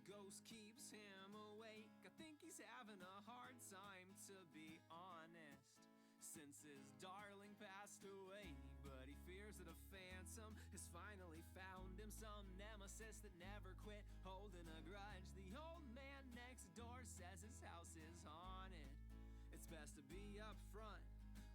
ghost keeps him awake. I think he's having a hard time, to be honest, since his darling passed away. But he fears that a phantom has finally found him, some nemesis that never quit holding a grudge. The old man next door says his house is haunted. It's best to be up front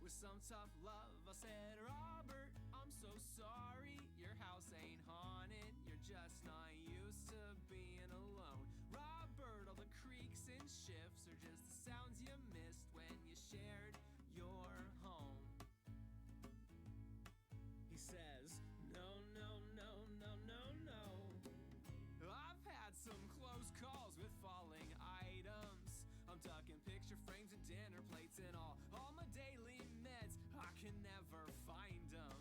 with some tough love. I said, Robert, I'm so sorry, your house ain't haunted, you're just not used to being alone. Robert, all the creaks and shifts are just the sounds you missed when you shared your home. He says, no, no, no, no, no, no. I've had some close calls with falling items. I'm tucking picture frames and dinner plates and all my daily meds, I can never find them.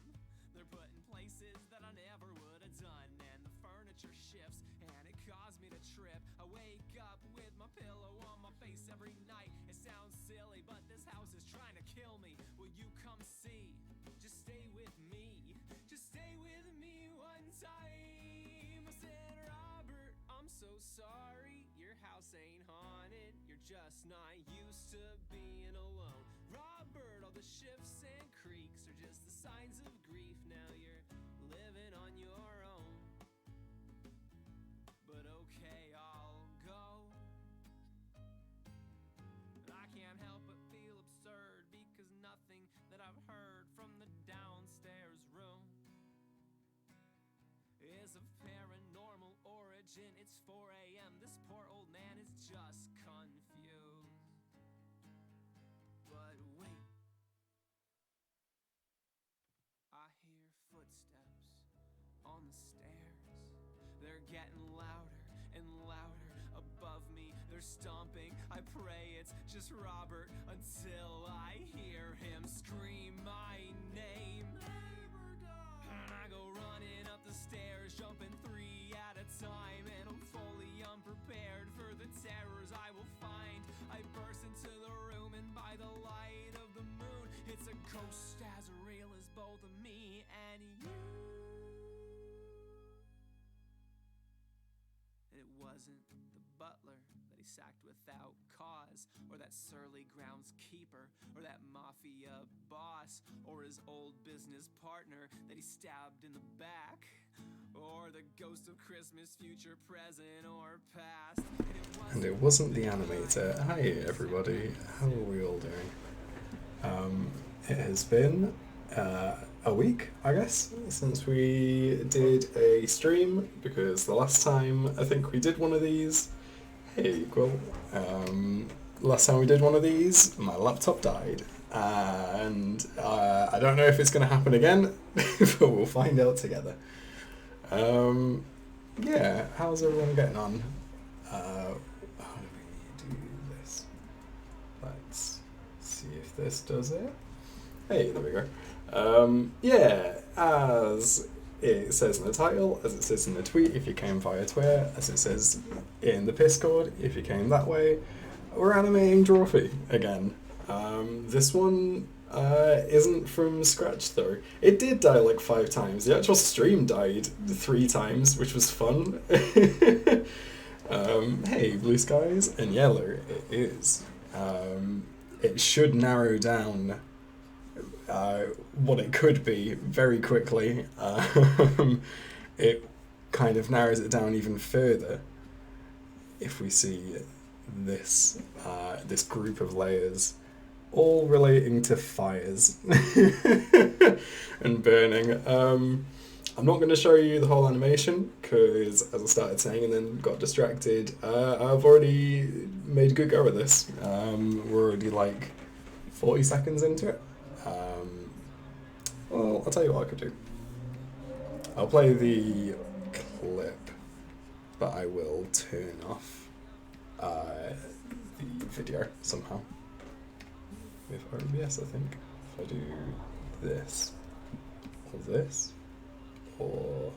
They're put in places that I never would have done, and the furniture shifts and it caused me to trip. I wake up with my pillow on my face every night. It sounds silly, but this house is trying to kill me. Will you come see? Just stay with me. Just stay with me one time. I said, Robert, I'm so sorry, your house ain't haunted, you're just not used to being alone. Robert, all the shifts and creaks are just the signs of grief. Now you're living on your own. But okay, I'll go. I can't help but feel absurd, because nothing that I've heard from the downstairs room is of paranormal origin. It's 4 a.m. This poor old man is just confused. But wait, I hear footsteps on the stairs. They're getting louder and louder above me. They're stomping. I pray it's just Robert until I hear him scream my name. And I go running up the stairs, jumping 3 at a time, and I'm fully unprepared for the terrors I will find. I burst into the room, and by the light of the moon, it's a ghost as real as both of me and you. It wasn't the butler that he sacked without cause, or that surly groundskeeper, or that mafia boss, or his old business partner that he stabbed in the back, or the ghost of Christmas, future, present, or past. And it wasn't the animator. Hi everybody, how are we all doing? It has been a week, I guess, since we did a stream, because the last time I think we did one of these, hey Quill, last time we did one of these, my laptop died, and I don't know if it's going to happen again, but we'll find out together. Yeah, how's everyone getting on? How do we do this? Let's see if this does it. Hey, there we go. Yeah, as it says in the title, as it says in the tweet if you came via Twitter, as it says in the Discord if you came that way, we're animating Drawfee again. This one isn't from scratch though. It did die like 5 times. The actual stream died 3 times, which was fun. Hey, blue skies and yellow, it is. It should narrow down what it could be very quickly. It kind of narrows it down even further if we see this this group of layers all relating to fires and burning. I'm not going to show you the whole animation because, as I started saying and then got distracted, I've already made a good go at this. We're already like 40 seconds into it. Well, I'll tell you what I could do. I'll play the clip, but I will turn off the video somehow. With OBS, I think. If I do this, or this, or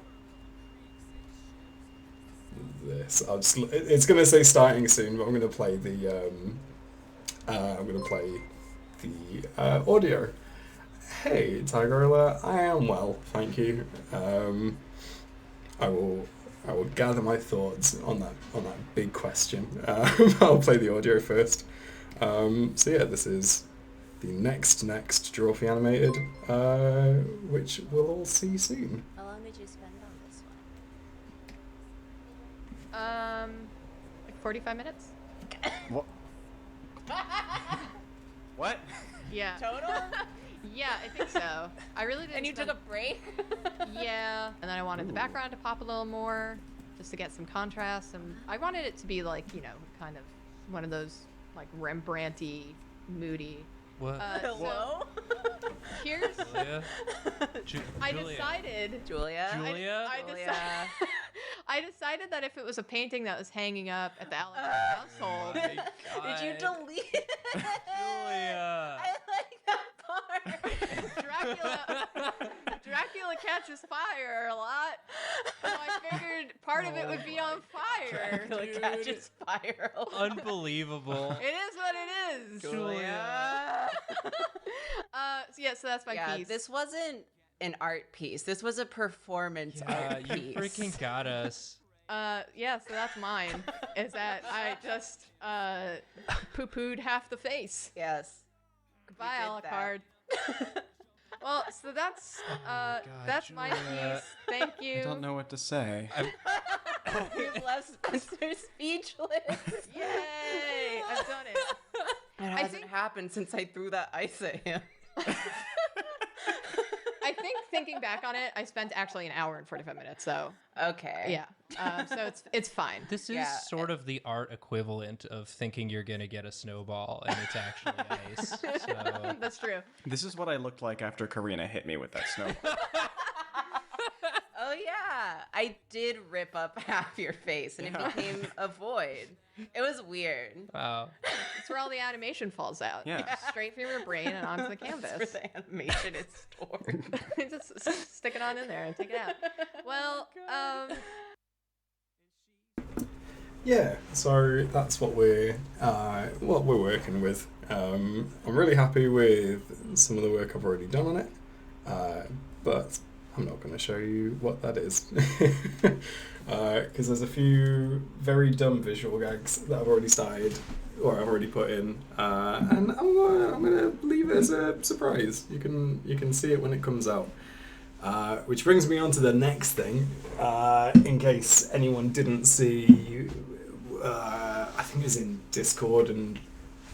this, I'll just. It's gonna say starting soon, but I'm gonna play the. I'm gonna play the audio. Hey, Tigerla, I am well, thank you. I will I will gather my thoughts on that big question. I'll play the audio first. So yeah, this is the next Drawfee Animated, which we'll all see soon. How long did you spend on this one? Like 45 minutes? What? What? Yeah. Total? Yeah, I think so. I really didn't. And you took a break? Yeah. And then I wanted the background to pop a little more, just to get some contrast. And I wanted it to be like, you know, kind of one of those like Rembrandt-y, moody. What? Hello? Here's. Julia? I decided. Julia? Julia? I decided that if it was a painting that was hanging up at the Allen household. My Did you God. delete it? Julia! I like that part. Dracula catches fire a lot. So I figured part of it would be on fire. Dracula catches fire. Unbelievable. It is what it is. Julia. So that's my piece. This wasn't an art piece. This was a performance Yeah, art you piece. freaking got us. So that's mine. Is that I just poo-pooed half the face. Yes. Goodbye, did Alucard. Well, so that's my Julia. piece. Thank you. I don't know what to say. You've left Spencer speechless. Yay! I've done it. It hasn't happened since I threw that ice at him. I think thinking back on it, I spent actually an hour and 45 minutes. So Okay. yeah, so it's fine. This is Yeah. sort of the art equivalent of thinking you're gonna get a snowball and it's actually ice. So That's true. This is what I looked like after Karina hit me with that snowball. Oh yeah, I did rip up half your face, and Yeah. it became a void. It was weird. wow. It's where all the animation falls out. Yeah. Straight from your brain and onto the That's canvas. where the animation is stored. Just stick it on in there and take it out. Well, Yeah, so that's what we're working with. I'm really happy with some of the work I've already done on it, but I'm not going to show you what that is because there's a few very dumb visual gags that I've already started or I've already put in, and I'm gonna leave it as a surprise. You can see it when it comes out. Which brings me on to the next thing. In case anyone didn't see, I think it was in Discord and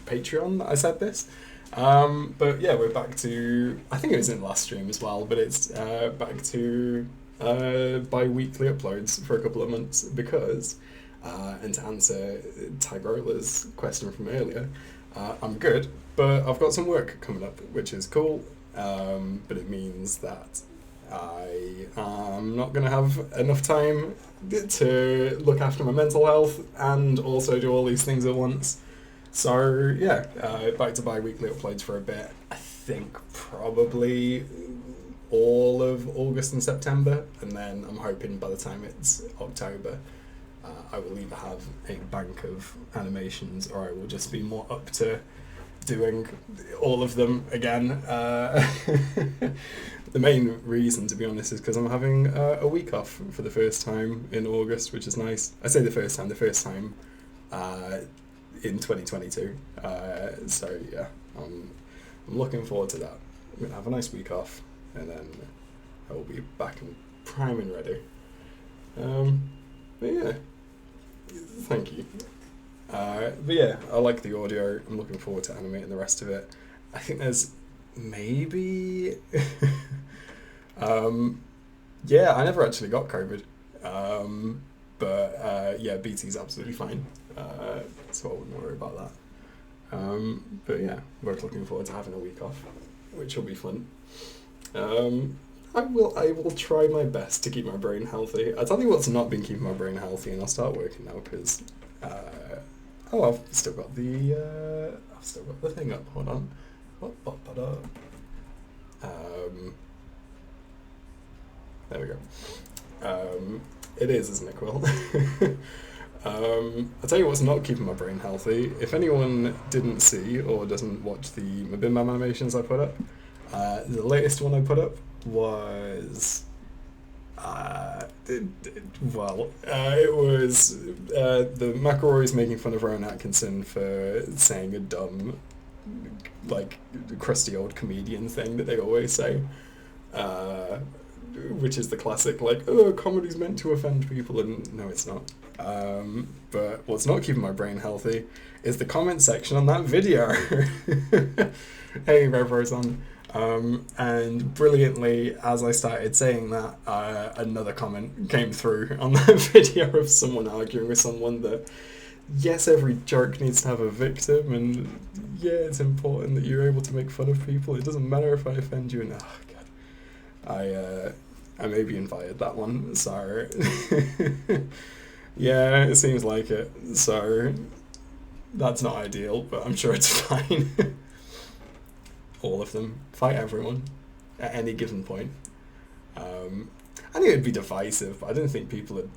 Patreon that I said this. But yeah, we're back to, I think it was in the last stream as well, but it's back to bi-weekly uploads for a couple of months because, and to answer Tigrola's question from earlier, I'm good, but I've got some work coming up, which is cool, but it means that I am not going to have enough time to look after my mental health and also do all these things at once. So yeah, back to bi-weekly uploads for a bit. I think probably all of August and September, and then I'm hoping by the time it's October, I will either have a bank of animations or I will just be more up to doing all of them again. The main reason, to be honest, is because I'm having a week off for the first time in August, which is nice. I say the first time in 2022. So yeah, I'm looking forward to that. I'm going to have a nice week off, and then I will be back and prime and ready. But yeah, thank you. But yeah, I like the audio. I'm looking forward to animating the rest of it. I think there's maybe... yeah, I never actually got COVID. But yeah, BT's absolutely fine. So I wouldn't worry about that. But yeah, we're looking forward to having a week off, which will be fun. I will try my best to keep my brain healthy. I'll tell you what's not been keeping my brain healthy, and I'll start working now because I've still got the thing up. Hold on. There we go. It is, isn't it, Quill? I'll tell you what's not keeping my brain healthy. If anyone didn't see or doesn't watch the Mabim Bam animations I put up, the latest one I put up was It was the McElroys making fun of Rowan Atkinson for saying a dumb, like, crusty old comedian thing that they always say, which is the classic, like, oh, comedy's meant to offend people, and no, it's not. But what's not keeping my brain healthy is the comment section on that video. Hey, Rev Rosan. And brilliantly, as I started saying that, another comment came through on that video of someone arguing with someone that, yes, every joke needs to have a victim, and yeah, it's important that you're able to make fun of people. It doesn't matter if I offend you. And oh god, I maybe invited that one. So yeah, it seems like it. So that's not ideal, but I'm sure it's fine. All of them. Fight everyone at any given point. I think it'd be divisive, but I don't think people would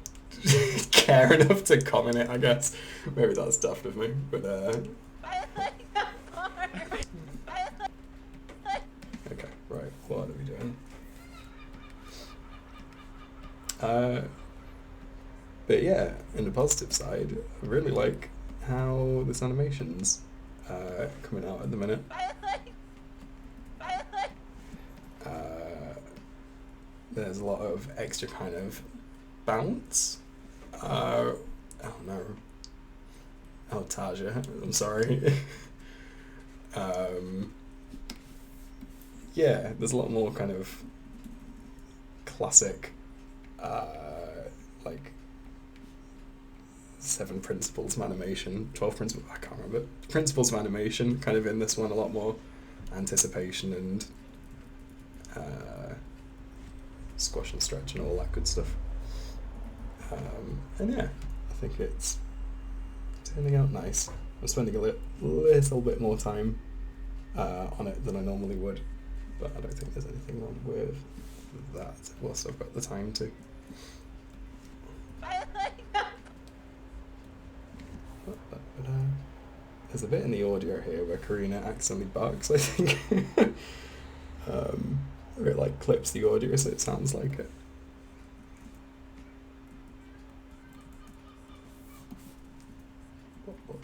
care enough to comment it, I guess. Maybe that's daft of me, but okay, right, what are we doing? But yeah, in the positive side, I really like how this animation's coming out at the minute. There's a lot of extra kind of bounce. Oh no. Oh, Taja, I'm sorry. Yeah, there's a lot more kind of classic, like 7 principles of animation, 12 principles, I can't remember. Principles of animation, kind of in this one, a lot more anticipation and squash and stretch and all that good stuff. And yeah, I think it's turning out nice. I'm spending a little bit more time on it than I normally would, but I don't think there's anything wrong with that, whilst I've got the time to. There's a bit in the audio here where Karina accidentally barks, I think. Or it like clips the audio so it sounds like it.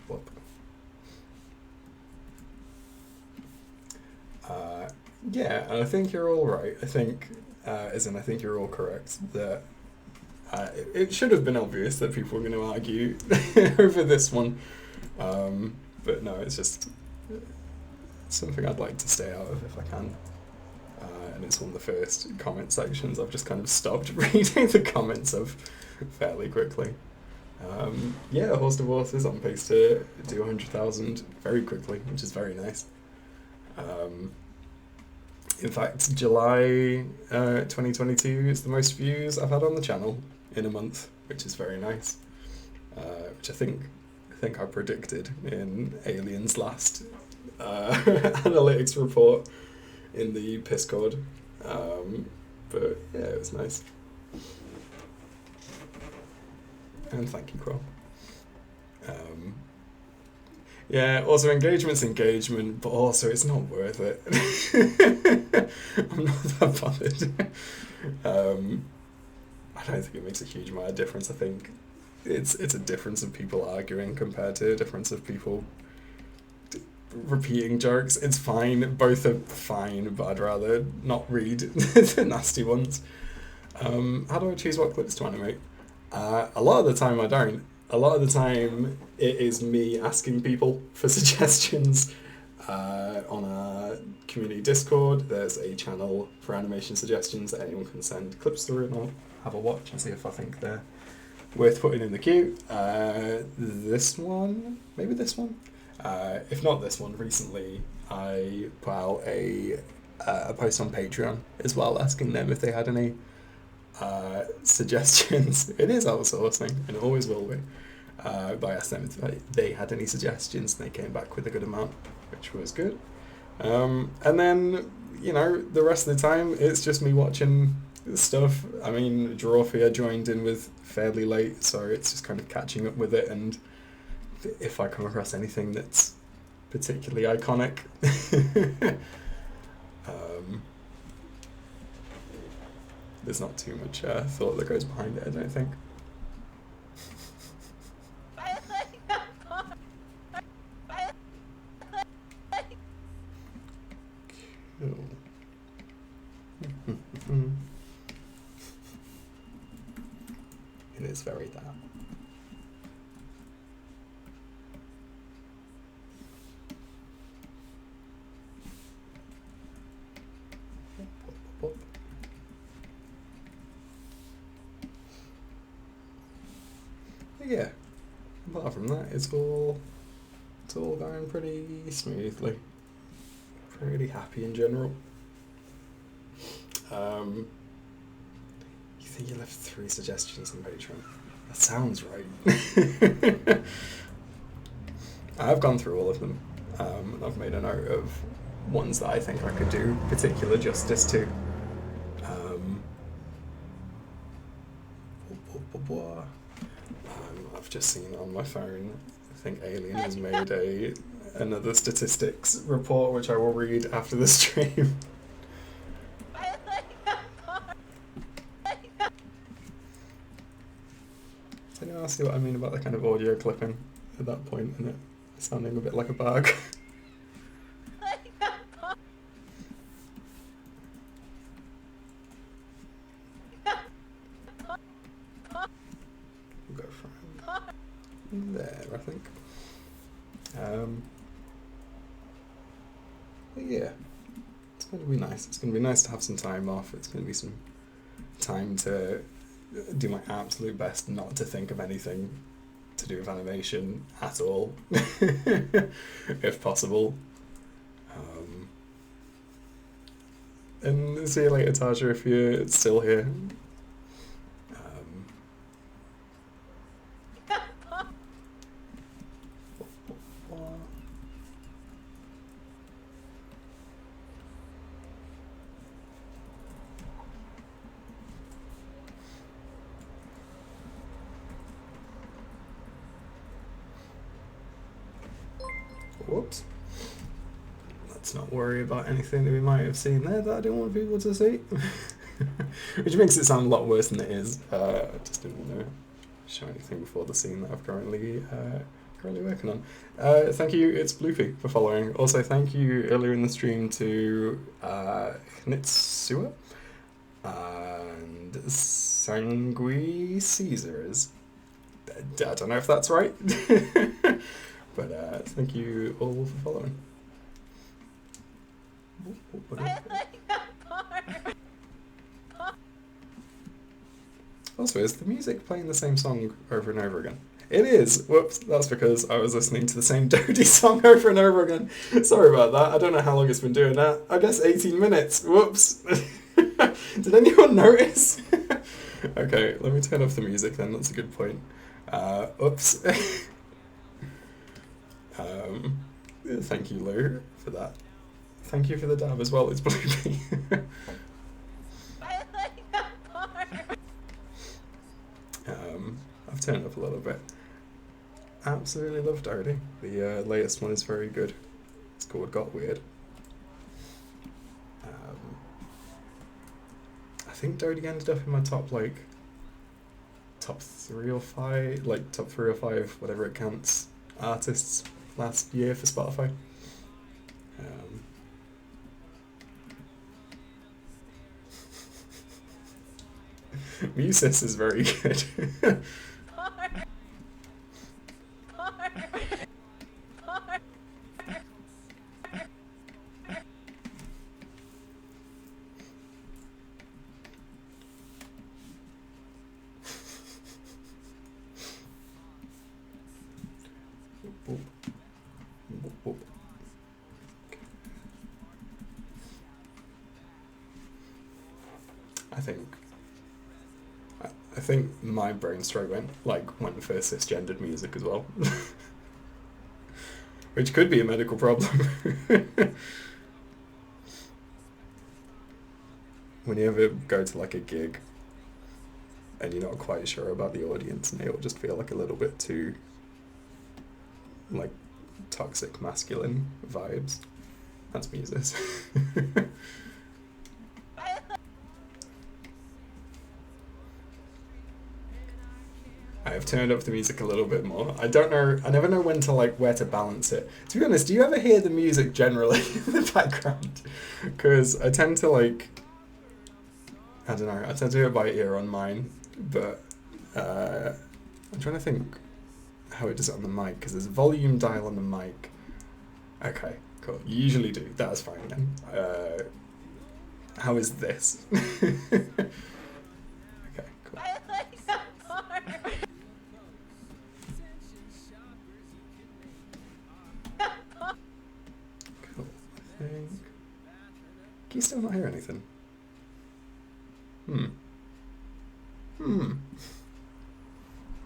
Whoop. Yeah, and I think you're all right. I think, I think you're all correct that it should have been obvious that people were going to argue over this one. But no, it's just something I'd like to stay out of if I can. And it's one of the first comment sections I've just kind of stopped reading the comments of fairly quickly. Yeah, Horse Divorce is on pace to do 100,000 very quickly, which is very nice. In fact, July 2022 is the most views I've had on the channel in a month, which is very nice. Which I think I predicted in Alien's last analytics report in the Discord. But yeah, it was nice. And thank you, Quill. Yeah, also engagement's engagement, but also it's not worth it. I'm not that bothered. I don't think it makes a huge amount of difference. I think it's a difference of people arguing compared to a difference of people repeating jokes. It's fine, both are fine, but I'd rather not read the nasty ones. How do I choose what clips to animate? A lot of the time I don't. A lot of the time it is me asking people for suggestions. On our community Discord, there's a channel for animation suggestions that anyone can send clips through, and I'll have a watch and see if I think they're worth putting in the queue. This one, maybe this one. If not this one, recently I put out a post on Patreon as well, asking them if they had any suggestions. It is outsourcing, and it always will be. But I asked them if they had any suggestions, and they came back with a good amount, which was good. And then, you know, the rest of the time, it's just me watching stuff. I mean, Drawfia joined in with fairly late, so it's just kind of catching up with it, and if I come across anything that's particularly iconic. there's not too much thought that goes behind it, I don't think. Cool. It is very that. Yeah, apart from that, it's all going pretty smoothly. Pretty happy in general. You think you left 3 suggestions on Patreon? That sounds right. I've gone through all of them. And I've made a note of ones that I think I could do particular justice to. I've just seen on my phone, I think Alien has made another statistics report, which I will read after the stream. Does anyone else see what I mean about the kind of audio clipping at that point and it sounding a bit like a bug? We'll go from there, I think. But yeah, it's going to be nice. It's going to be nice to have some time off. It's going to be some time to do my absolute best not to think of anything to do with animation at all, if possible. And see you later, Tasha, if you're still here. Whoops. Let's not worry about anything that we might have seen there that I didn't want people to see. Which makes it sound a lot worse than it is. I just didn't want to show anything before the scene that I'm currently working on. Thank you, it's Bloopy, for following. Also, thank you earlier in the stream to Knitsua and Sangui Caesars. I don't know if that's right. But thank you all for following. Also, is the music playing the same song over and over again? It is! Whoops, that's because I was listening to the same Dodie song over and over again. Sorry about that, I don't know how long it's been doing that. I guess 18 minutes, whoops! Did anyone notice? Okay, let me turn off the music then, that's a good point. Oops. Thank you, Lou, for that. Thank you for the dab as well, it's Bloopy. I've turned up a little bit. Absolutely love Dodie. The latest one is very good. It's called Got Weird. I think Dodie ended up in my top 3 or 5, top 3 or 5, whatever it counts, artists last year for Spotify. Musis is very good. I think my brain stroke went for cisgendered music as well. Which could be a medical problem. When you ever go to a gig and you're not quite sure about the audience and they all just feel a little bit too toxic masculine vibes, that's Muses. I have turned up the music a little bit more. I don't know, I never know when to like where to balance it. To be honest, do you ever hear the music generally in the background? Because I tend to like, I don't know, I tend to do it by ear on mine, but I'm trying to think how it does it on the mic, because there's a volume dial on the mic. Okay, cool. You usually do. That's fine then. How is this? Okay, cool. I like that part. Cool. I think. Can you still not hear anything?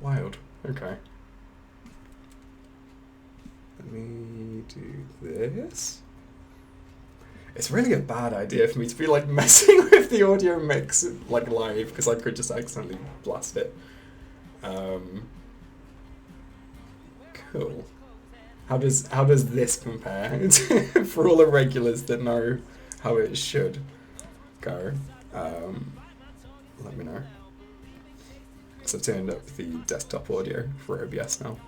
Wild. Okay. Let me do this. It's really a bad idea for me to be like messing with the audio mix like live, because I could just accidentally blast it. Cool. How does this compare for all the regulars that know how it should go? Let me know. Because I've turned up the desktop audio for OBS now.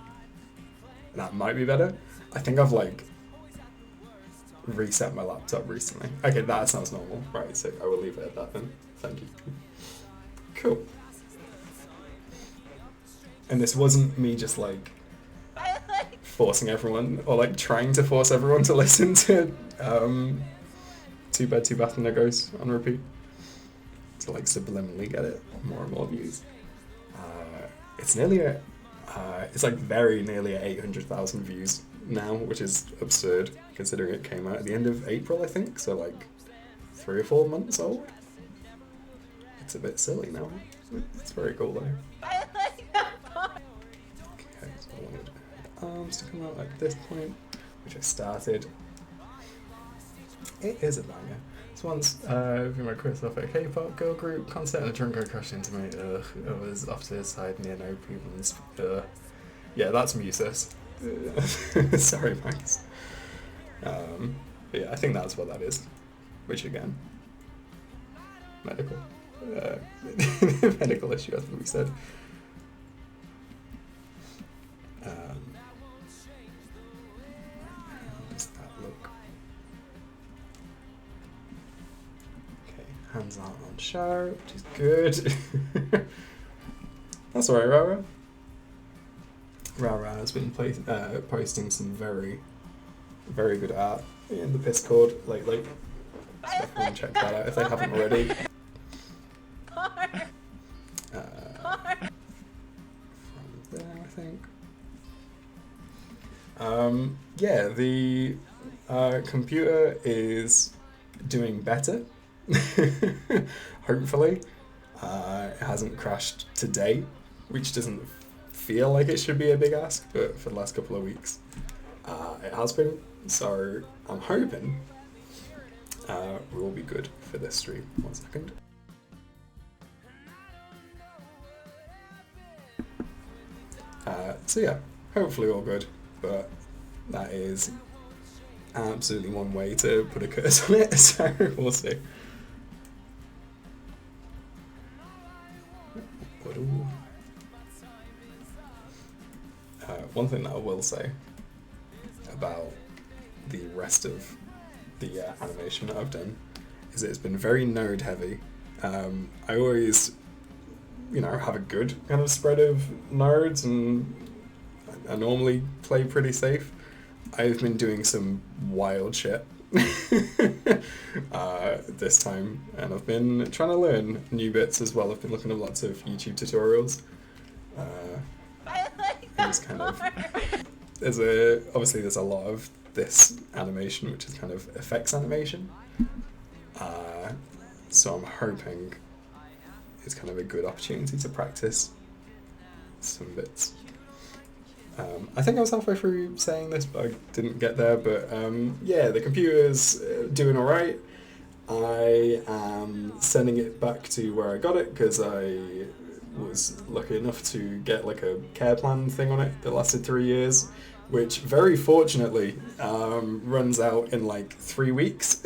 That might be better. I think I've like reset my laptop recently. Okay, that sounds normal. Right, so I will leave it at that then. Thank you. Cool. And this wasn't me just like forcing everyone, or like trying to force everyone to listen to Too Bad, Too Bad, and It Goes on repeat. To like subliminally get it more and more views. It's nearly at, it's like very nearly at 800,000 views now, which is absurd considering it came out at the end of April, I think, so like 3 or 4 months old. It's a bit silly now. It's very cool though. I like that part. Okay, so I wanted arms to come out at this point, which I started. It is a banger. So once we went Chris off at a K-pop girl group concert and a drunk guy crashed into me. I was off to the side near no people and yeah, that's Musis. Sorry, Max. But yeah, I think that's what that is. Which again, medical. Medical issue, that's what we said. How does that look? Okay, hands aren't on show, which is good. That's alright, Rara. Rara has been posting some very, very good art in the Discord lately. So everyone check that out if they haven't already. From there, I think. Yeah, the computer is doing better. Hopefully. It hasn't crashed today, which doesn't feel like it should be a big ask, but for the last couple of weeks it has been, so I'm hoping we'll be good for this stream. 1 second. So yeah, hopefully all good, but that is absolutely one way to put a curse on it, so we'll see. One thing that I will say about the rest of the animation that I've done is that it's been very node heavy. I always, have a good kind of spread of nodes, and I normally play pretty safe. I've been doing some wild shit this time, and I've been trying to learn new bits as well. I've been looking at lots of YouTube tutorials. It's kind of there's a lot of this animation which is kind of effects animation, so I'm hoping it's kind of a good opportunity to practice some bits. I think I was halfway through saying this, but I didn't get there. But yeah, the computer's doing alright. I am sending it back to where I got it because I was lucky enough to get like a care plan thing on it that lasted 3 years, which very fortunately runs out in like 3 weeks,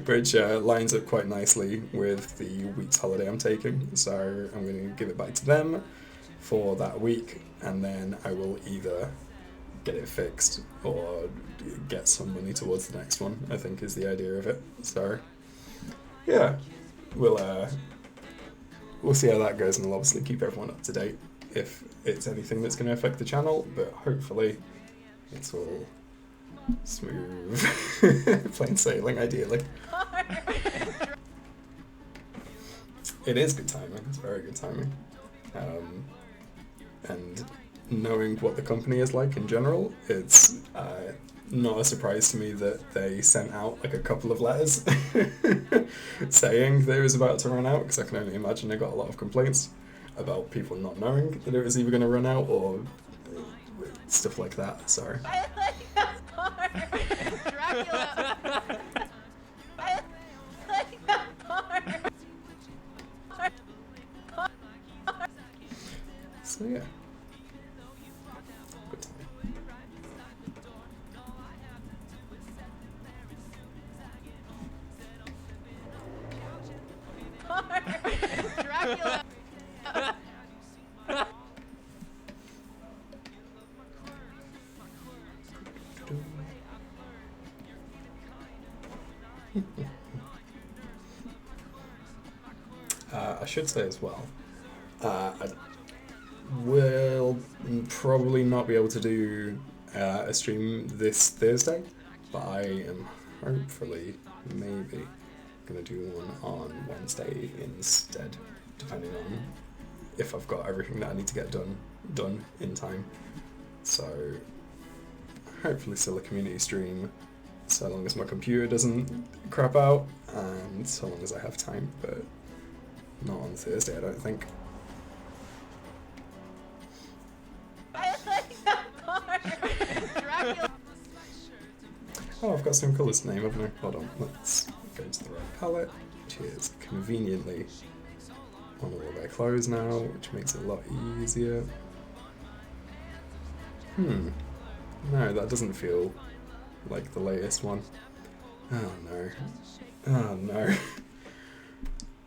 which lines up quite nicely with the week's holiday I'm taking. So I'm going to give it back to them for that week, and then I will either get it fixed or get some money towards the next one, I think is the idea of it. So yeah, we'll see how that goes, and I'll obviously keep everyone up to date if it's anything that's going to affect the channel, but hopefully it's all smooth plain sailing ideally. It is good timing, it's very good timing. And knowing what the company is like in general, it's not a surprise to me that they sent out like a couple of letters saying that it was about to run out, because I can only imagine they got a lot of complaints about people not knowing that it was either going to run out or stuff like that. Sorry. I like that part. Dracula. I like that part. So yeah. Good time. Dracula. I should say as well, I will probably not be able to do a stream this Thursday, but I am hopefully maybe going to do one on Wednesday instead, depending on if I've got everything that I need to get done in time. So hopefully still a community stream, so long as my computer doesn't crap out and so long as I have time, but not on Thursday, I don't think. I like that part. Dracula. Oh, I've got some colours to name, haven't I? Hold on, let's go to the right palette, which is conveniently on all of our clothes now, which makes it a lot easier. No, that doesn't feel like the latest one. Oh no. Oh no.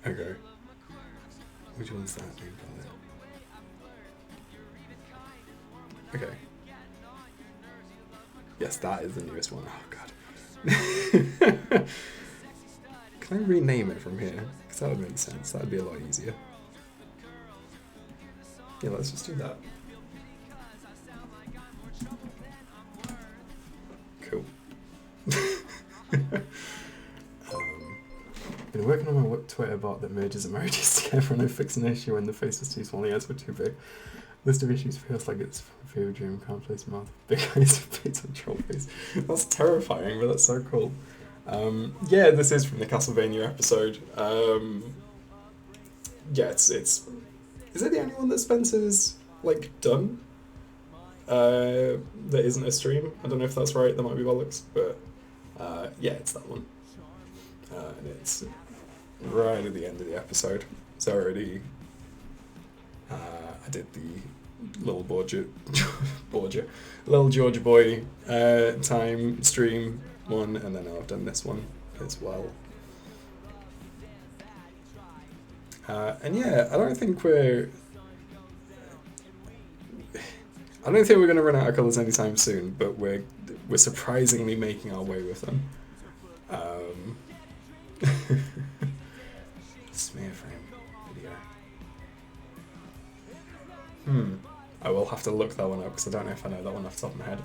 Okay. Which one's that new palette? Okay. Yes, that is the newest one. Oh god. Can I rename it from here? Because that would make sense. That would be a lot easier. Yeah, let's just do that. Cool. Been working on my Twitter bot that merges emojis together, and I fixed an issue when the face was too small and the eyes were too big. List of issues feels like it's from a fever dream, can't place mouth, big eyes, face and troll face. That's terrifying, but that's so cool. Yeah, this is from the Castlevania episode. Yeah, it's is it the only one that Spencer's like done? That isn't a stream. I don't know if that's right, that might be bollocks, but yeah, it's that one. And it's right at the end of the episode. It's already I did the little little Georgia boy time stream one, and then I've done this one as well. And yeah, I don't think we're going to run out of colours anytime soon, but we're surprisingly making our way with them. Smear frame video. I will have to look that one up because I don't know if I know that one off the top of my head.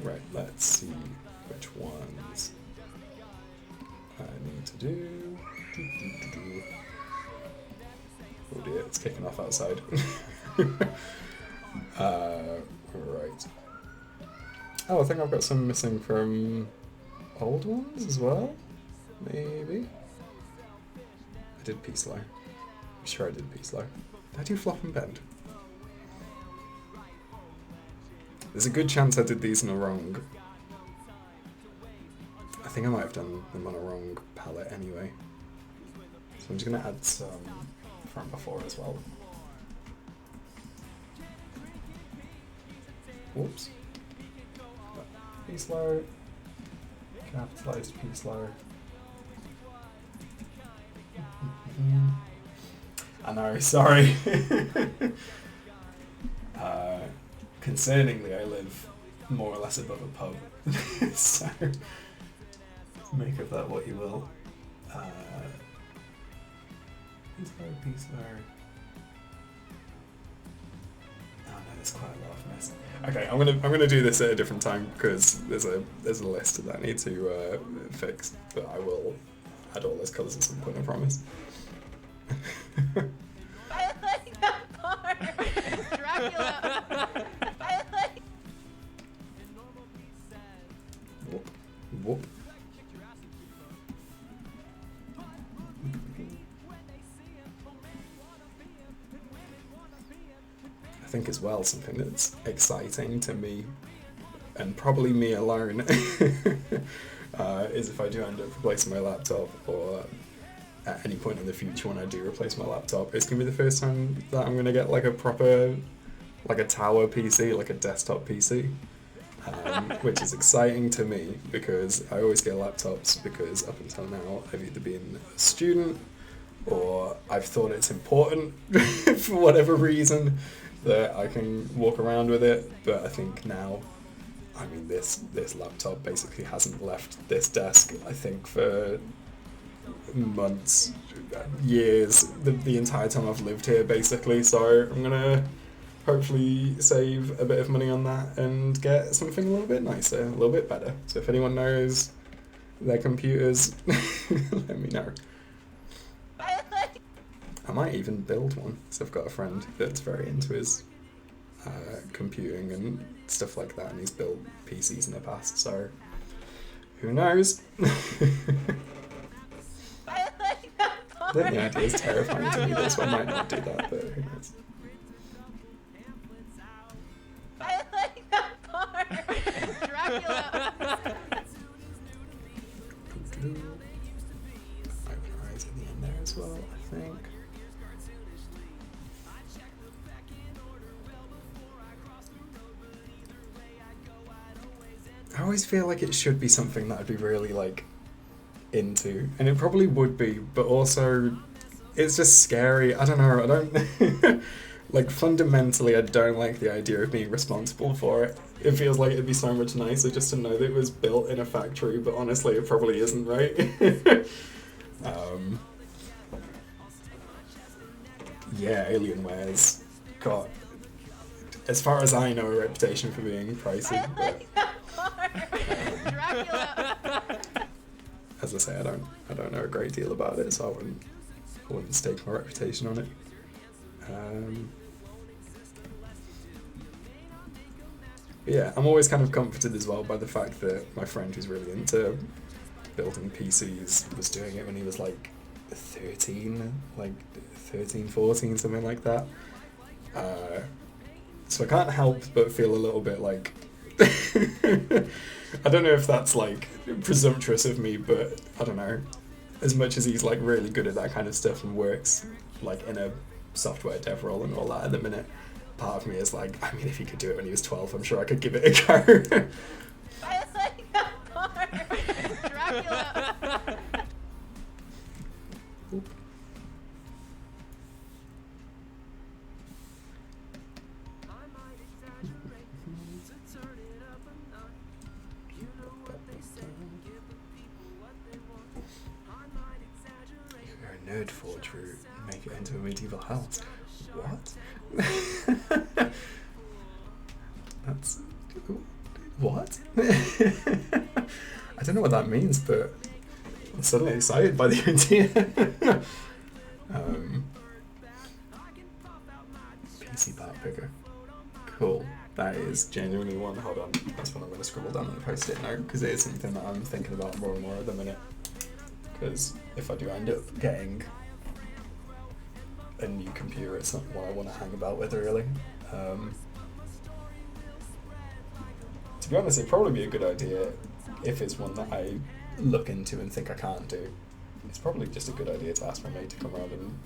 Right, let's see which ones I need to do. Oh dear, it's kicking off outside. Right. Oh, I think I've got some missing from old ones as well. Maybe. I did P-Slow. I'm sure I did P-Slow. Did I do Flop and Bend? There's a good chance I did these in a wrong. I think I might have done them on a wrong palette anyway. So I'm just going to add some from before as well. Whoops. P-Slow. Capitalized P-Slow. I know, sorry. concerningly, I live more or less above a pub, so make of that what you will. Is there a piece there? Oh no, there's quite a lot of mess. Okay, I'm gonna do this at a different time because there's a list that I need to fix, but I will add all those colours at some point, I promise. I like that part. Dracula. I like. Whoop, whoop. I think as well something that's exciting to me, and probably me alone, is if I do end up replacing my laptop, or at any point in the future when I do replace my laptop, it's going to be the first time that I'm going to get like a proper, like a tower PC, like a desktop PC, which is exciting to me because I always get laptops because up until now I've either been a student or I've thought it's important for whatever reason that I can walk around with it, but I think now, I mean, this laptop basically hasn't left this desk, I think, for months, years, the entire time I've lived here, basically, so I'm gonna hopefully save a bit of money on that and get something a little bit nicer, a little bit better. So if anyone knows their computers, let me know. I might even build one, so I've got a friend that's very into his computing and stuff like that, and he's built PCs in the past, so who knows? I like that part. Then the idea is terrifying to me, so I might not do that, but who knows? I like that part. Dracula. Open eyes at the end there as well, I think. I always feel like it should be something that I'd be really, like, into, and it probably would be, but also it's just scary. I don't know, I don't like, fundamentally I don't like the idea of being responsible for it. It feels like it'd be so much nicer just to know that it was built in a factory, but honestly it probably isn't, right? Yeah, Alienware's got, as far as I know, a reputation for being pricey, but Dracula. as I say, I don't know a great deal about it, so I wouldn't stake my reputation on it. But yeah, I'm always kind of comforted as well by the fact that my friend who's really into building PCs was doing it when he was like 13, 14, something like that. So I can't help but feel a little bit like I don't know if that's like presumptuous of me, but I don't know. As much as he's like really good at that kind of stuff and works like in a software dev role and all that at the minute, part of me is like, I mean, if he could do it when he was 12, I'm sure I could give it a go. I like that part. Dracula. You're a nerd forge route, make it into a medieval house. What? That's... what? I don't know what that means, but I'm suddenly excited by the idea. PC part picker. Cool. That is genuinely one. Hold on. That's one I'm going to scribble down on the post-it note, because it is something that I'm thinking about more and more at the minute. Because if I do end up getting a new computer, it's not what I want to hang about with, really. To be honest, it'd probably be a good idea if it's one that I look into and think I can't do. It's probably just a good idea to ask my mate to come around and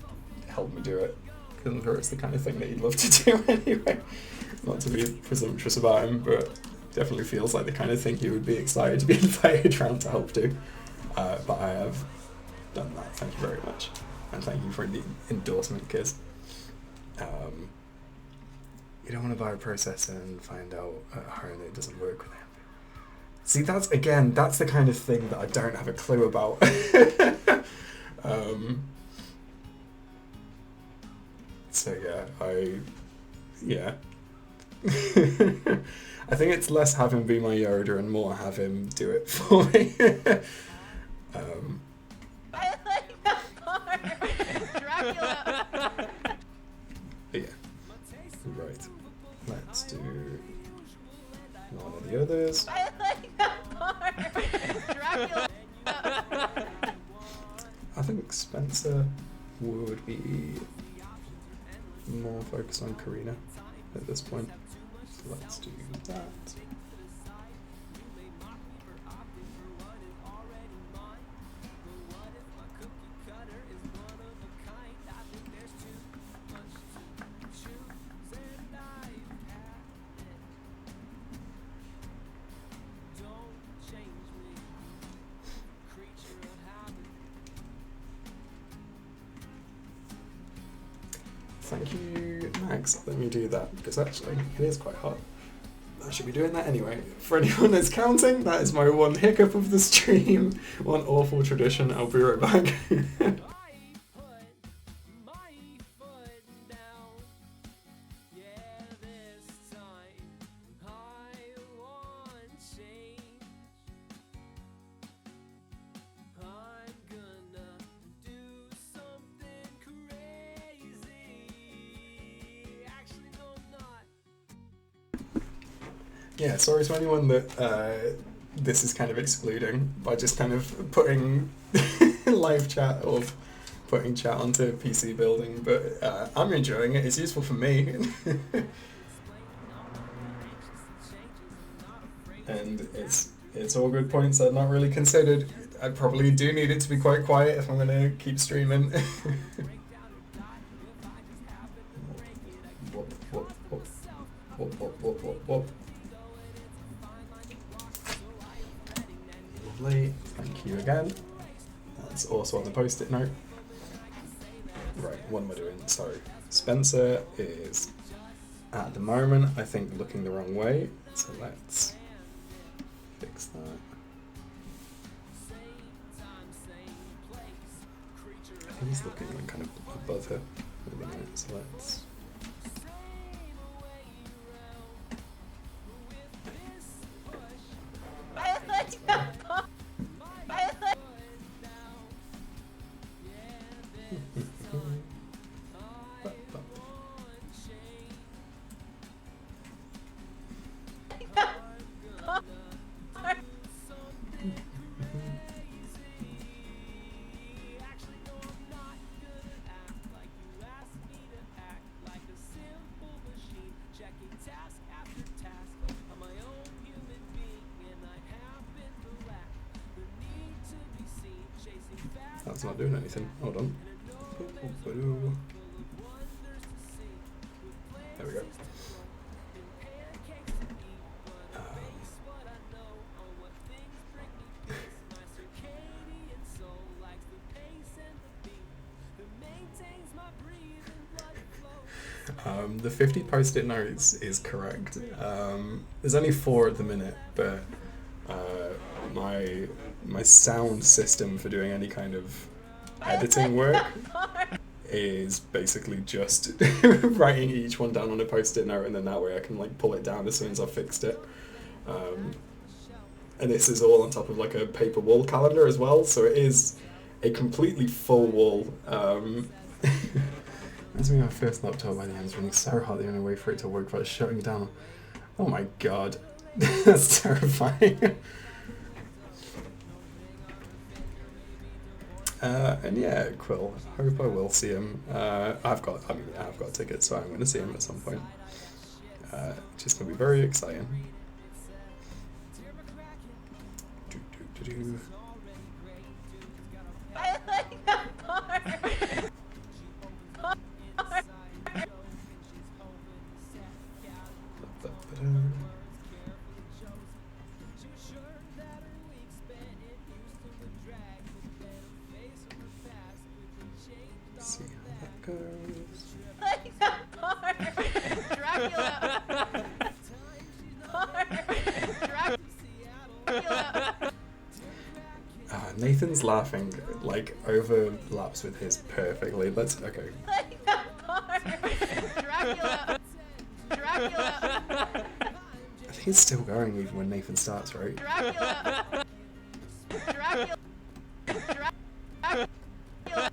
help me do it, because I'm sure it's the kind of thing that he'd love to do anyway. Not to be presumptuous about him, but definitely feels like the kind of thing he would be excited to be invited around to help do. But I have done that, thank you very much. And thank you for the endorsement, kids. You don't want to buy a processor and find out at home it doesn't work with it. See, that's the kind of thing that I don't have a clue about. So yeah. I think it's less have him be my Yoda and more have him do it for me. I like that part. Dracula. Yeah. Right. Let's do one of the others. I like that part. Dracula. I think Spencer would be more focused on Karina at this point. So let's do that. Thank you, Max. Let me do that, because actually it is quite hot. I should be doing that anyway. For anyone that's counting, that is my one hiccup of the stream. One awful tradition. I'll be right back. Yeah, sorry to anyone that this is kind of excluding by just kind of putting live chat or putting chat onto PC building, but I'm enjoying it. It's useful for me. And it's all good points I've not really considered. I probably do need it to be quite quiet if I'm going to keep streaming. Whoop, whoop, whoop. Whoop, whoop, whoop, whoop, whoop. Lovely, thank you again. That's also on the post-it note. Right, what am I doing? So, Spencer is, at the moment, I think looking the wrong way. So let's fix that. I think he's looking like kind of above her at the minute, so let's... That's not doing anything. Hold on. There we go. The 50 post-it notes is correct. There's only 4 at the minute, but my sound system for doing any kind of editing work is basically just writing each one down on a post-it note, and then that way I can like pull it down as soon as I've fixed it. And this is all on top of like a paper wall calendar as well, so it is a completely full wall. Reminds me of my first laptop by the end, running so hot the only way for it to work was shutting down. Oh my god, that's terrifying. And yeah, Quill, hope I will see him. I've got tickets, so I'm going to see him at some point. Just going to be very exciting. I like that part. See how that goes. I like that part. Dracula. Nathan's laughing like overlaps with his perfectly. Let's okay. Like that part. Dracula. Dracula. I think it's still going even when Nathan starts, right? Dracula. Dracula. Dracula.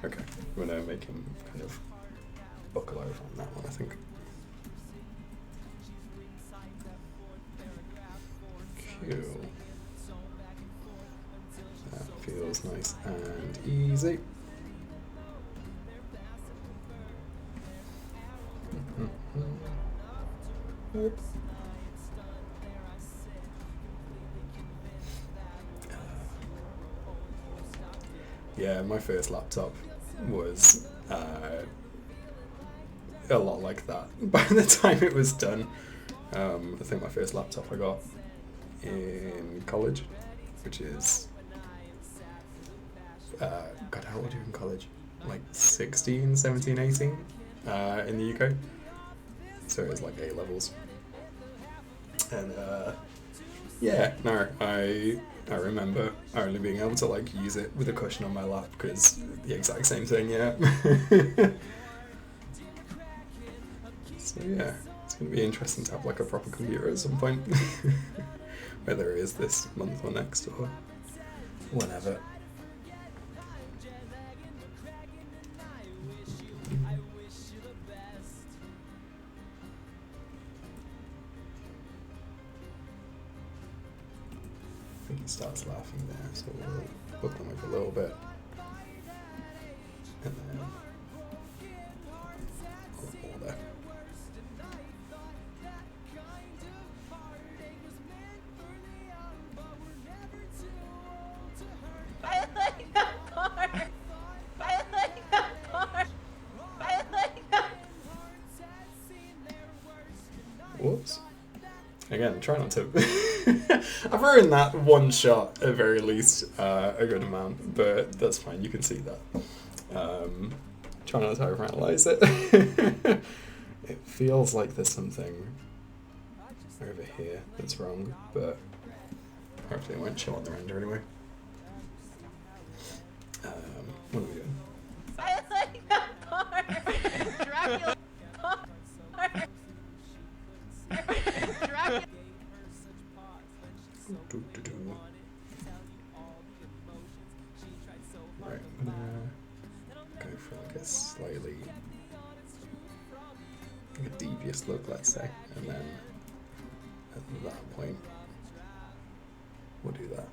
Okay, we're gonna make him kind of buckle over on that one, I think. Cool. That feels nice and easy. Whoop. Yeah, my first laptop was a lot like that. By the time it was done, I think my first laptop I got in college, which is God, how old are you in college? Like 16, 17, 18 in the UK. So it was like A levels. And yeah, no, I remember only being able to like use it with a cushion on my lap because the exact same thing, yeah. So yeah, it's gonna be interesting to have like a proper computer at some point. Whether it is this month or next or whenever. I think he starts laughing there, so we'll hook him up a little bit. And then a lot more there. I like that part. I like that part. I like that. Whoops. Again, try not to. I've ruined that one shot at very least a good amount, but that's fine. You can see that. Try not to overanalyze it. It feels like there's something over here that's wrong, but hopefully it won't show on the render anyway. What are we doing? I like that part. Dracula. Dracula. Do-do-do. Right, I'm gonna go for like a slightly like a devious look, let's say, and then at that point we'll do that.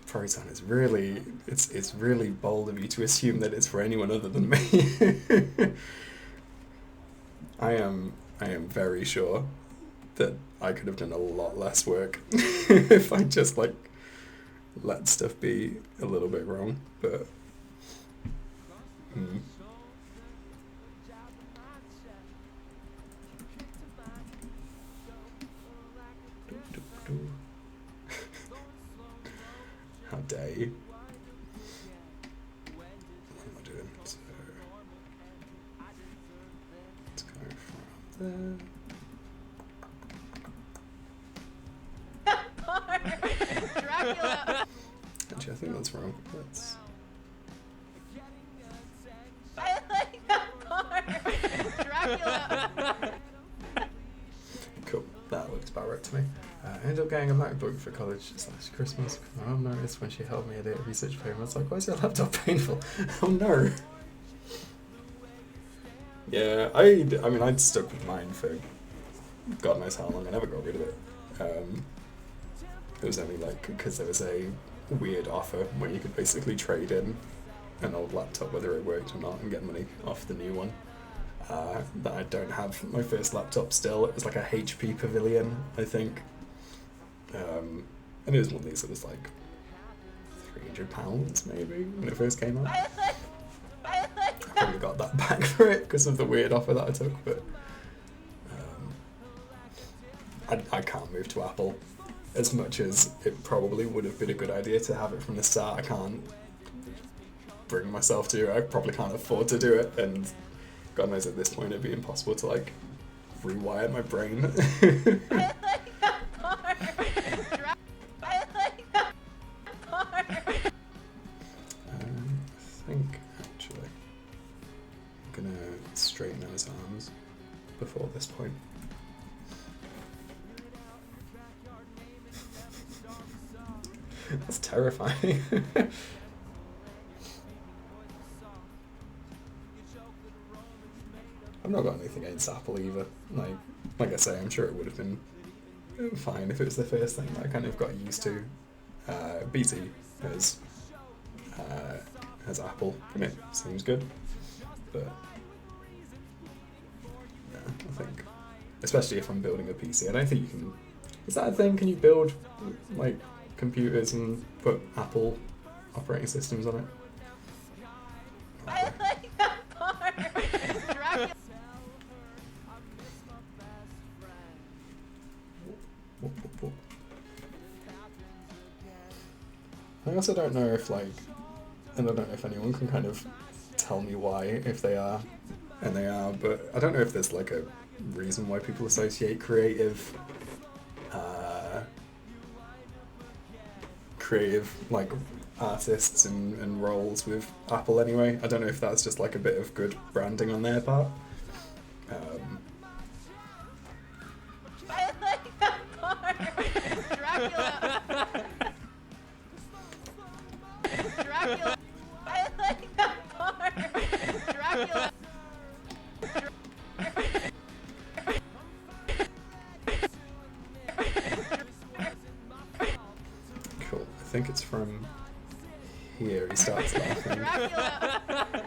Proton is really it's really bold of you to assume that it's for anyone other than me. I am very sure that I could have done a lot less work if I just like let stuff be a little bit wrong, but How dare you? What am I doing? So let's go from there. Dracula. Actually, I think that's wrong. Let's. I like that part. Dracula. Cool. That looks about right to me. I ended up getting a MacBook for college/Christmas. My mum noticed when she helped me a data research paper. I was like, why is your laptop painful? Oh no. Yeah, I mean, I'd stuck with mine for God knows how long. I never got rid of it. It was only like because there was a weird offer where you could basically trade in an old laptop, whether it worked or not, and get money off the new one. That I don't have my first laptop still. It was like a HP Pavilion, I think. And it was one of these that was like £300 maybe when it first came out. I probably got that back for it because of the weird offer that I took, but I can't move to Apple as much as it probably would have been a good idea to have it from the start, I can't bring myself to it. I probably can't afford to do it, and God knows at this point it'd be impossible to like rewire my brain. I like that part. I like that part. I think actually I'm gonna straighten out his arms before this point. That's terrifying. I've not got anything against Apple either. Like I say, I'm sure it would have been fine if it was the first thing that I kind of got used to. BT has Apple, and it seems good. But yeah, I think, especially if I'm building a PC, I don't think you can. Is that a thing? Can you build like computers and put Apple operating systems on it? I like that part. Dracula. Whoop, whoop, whoop. I also don't know if and I don't know if anyone can kind of tell me why, if they are, and they are, but I don't know if there's like a reason why people associate creative like artists and roles with Apple anyway. I don't know if that's just like a bit of good branding on their part. I like that part. Dracula. Dracula. I like that part. Dracula. Cool. I think it's from here he starts laughing. Dracula.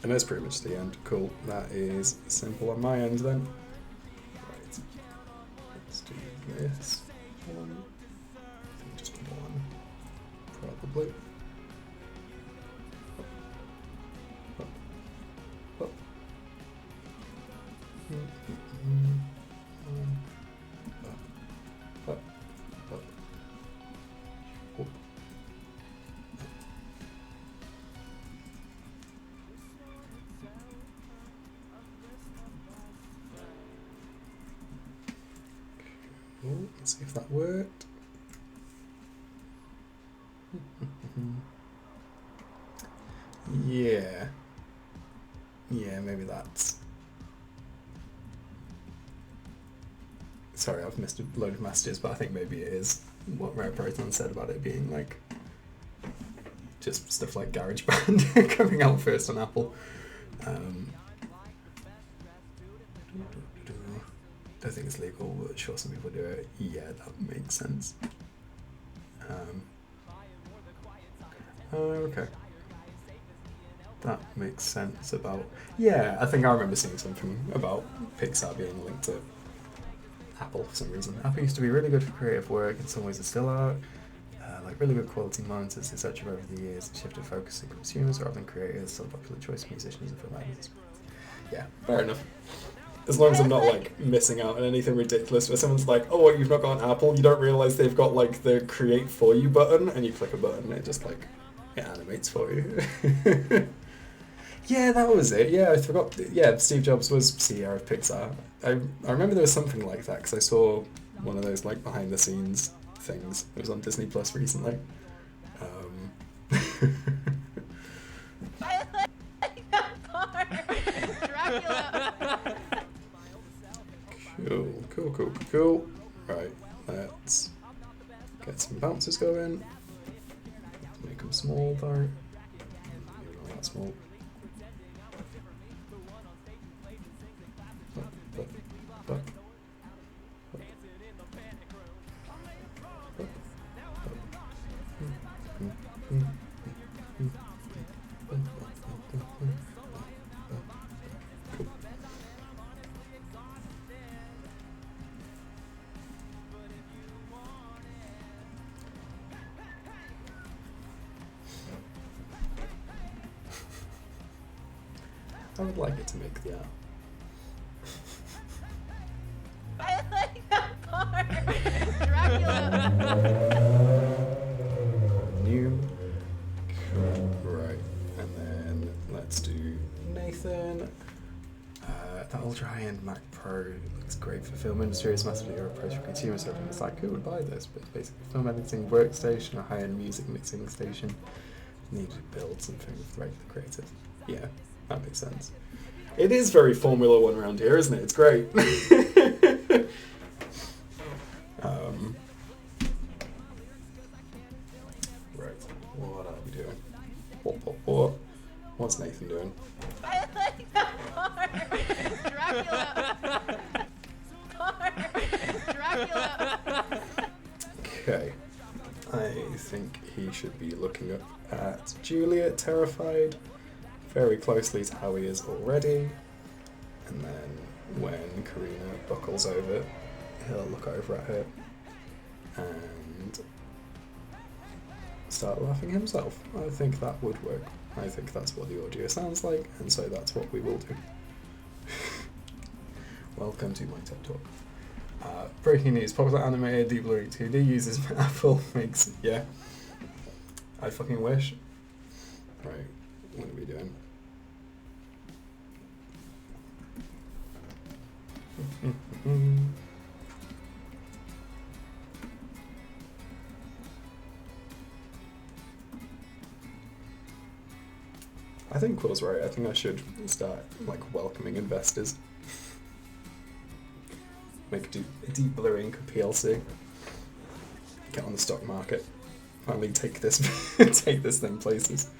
And that's pretty much the end. Cool. That is simple on my end then. Right. Let's do this one. I think just one. Probably. Up. Up. Up. Up. Up. Up. Whoop. Cool. Let's see if that worked. Yeah. Yeah, maybe that's... Sorry, I've missed a load of messages, but I think maybe it is what Rare Proton said about it being like just stuff like GarageBand coming out first on Apple. Don't think it's legal, but sure some people do it. Yeah, that makes sense. Okay. That makes sense about... Yeah, I think I remember seeing something about Pixar being linked to Apple for some reason. Apple used to be really good for creative work, in some ways it still are. Like really good quality monitors, etc. over the years, shifted focus to consumers rather than creators, still a popular choice for musicians and filmmakers. Yeah, fair enough. As long as I'm not like missing out on anything ridiculous where someone's like, oh, you've not got an Apple, you don't realise they've got like the create for you button, and you click a button and it just like, it animates for you. Yeah, that was it. Yeah, I forgot. Yeah, Steve Jobs was CEO of Pixar. I remember there was something like that because I saw one of those like behind the scenes things. It was on Disney Plus recently. I like that part. Dracula. Cool. Right, let's get some bounces going. Make them small though. Maybe not that small. Up. I would like it to make the art. I like that part. Dracula. The ultra high-end Mac Pro looks great for film industry. It's massively overpriced for consumers. So it's like, who would buy this? But it's basically a film editing workstation, a high-end music mixing station. Need to build something with regular creators. Yeah, that makes sense. It is very Formula One around here, isn't it? It's great. Right, what are we doing? What? What's Nathan doing? I like that part. Dracula. Dracula. Okay. I think he should be looking up at Juliet, terrified, very closely to how he is already. And then when Karina buckles over, he'll look over at her and start laughing himself. I think that would work. I think that's what the audio sounds like, and so that's what we will do. Welcome to my TED Talk. Breaking news, popular animated Deep Blue 2D uses Apple makes, yeah. I fucking wish. Right, what are we doing? I think Quill's right. I think I should start like welcoming investors. Make Deep Blue Inc. PLC. Get on the stock market. Finally take this take this thing places.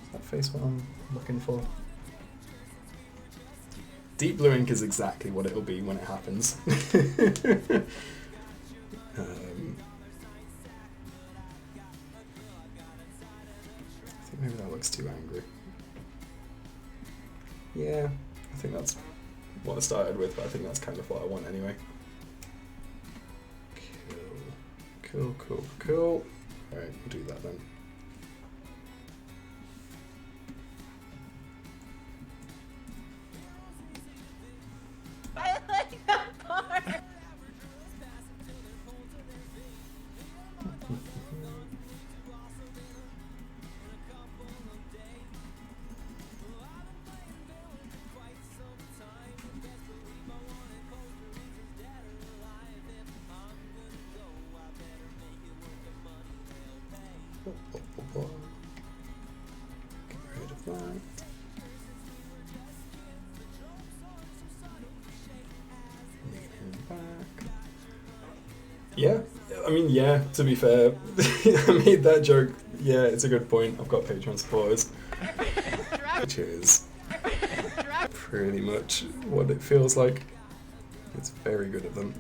Is that face what I'm looking for? Deep Blue Ink is exactly what it'll be when it happens. I think maybe that looks too angry. Yeah, I think that's what I started with, but I think that's kind of what I want anyway. Cool. Alright, we'll do that then. I like that part. Get rid of that. Lean him back. Yeah, I mean, yeah, to be fair, I made that joke. Yeah, it's a good point. I've got Patreon supporters, which is pretty much what it feels like. It's very good of them.